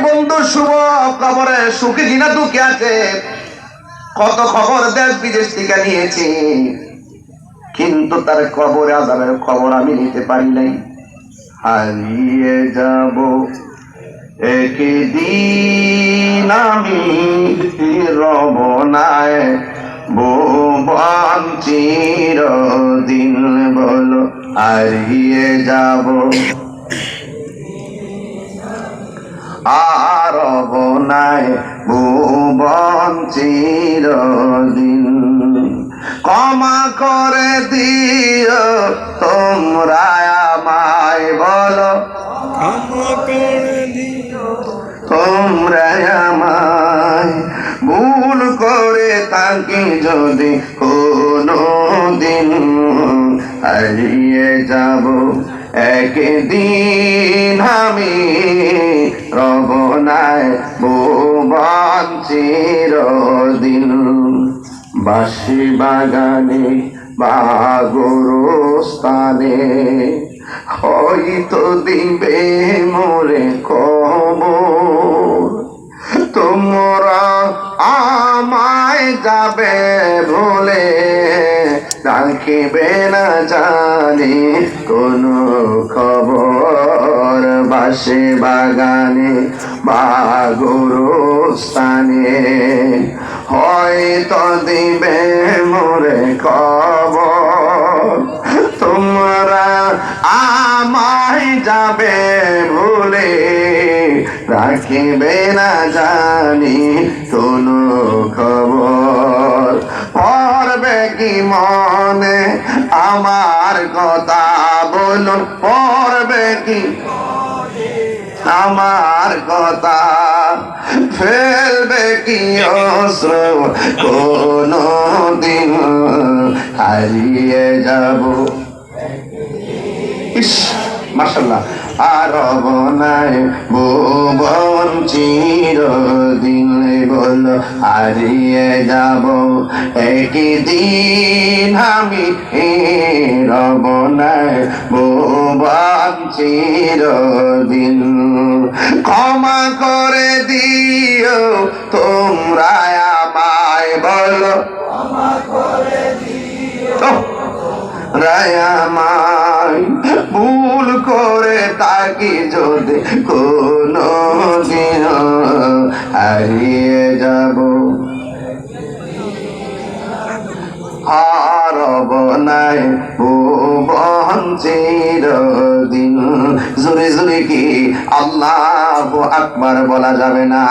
বন্ধু শুভ খবরে সুখী কিনা দুঃখে আছে, কত খবর দেশ বিদেশ থেকে নিয়েছি, কিন্তু তার কবরে আযাবের খবর আমি নিতে পারি নাই। হারিয়ে যাব একদিন আমি রমনায় ভুবন চিরদিন, বলো হারিয়ে যাব আর রমনায় ভুবন চিরদিন। ক্ষমা করে দিও তোমরা আমায়, বলো ক্ষমা করে দিও তোমরা আমায়, ভুল করে থাকি যদি কোনো দিন, হারিয়ে যাব একদিন আমি রমনায় ভুবন চিরদিন। বাঁশি বাগানে বা গোরস্থানে হয়তো দিবে মোরে খবর, তোমরা আমায় যাবে ভুলে, রাখিবে না জানি কোনো খবর। বাঁশি বাগানে বা গোরস্থানে হয়তো দিবে মোরে খবর, তোমরা আমায় যাবে ভুলে, রাখিবে না জানি কোনো খবর। পড়বে কি মনে আমার কথা বলুন, পড়বে কি আমার কথা, ফেলবে কি অস্ত্র কোনো দিন, হারিয়ে যাব। ইস মাশাআল্লাহ। আর রমনায় ভুবন চিরদিন, বলো হারিয়ে যাব একদিন আমি রমনায় ভুবন চিরদিন। ক্ষমা করে দিও তোমরা আমায়, বলো ক্ষমা করে দিও রায়ামাই, ভুল করে তাকি যদি কোনো দিন, হারিয়ে যাব হারব নাই ভুবন চিরদিন। জোরে জোরে কি আল্লাহু আকবার বলা যাবে না?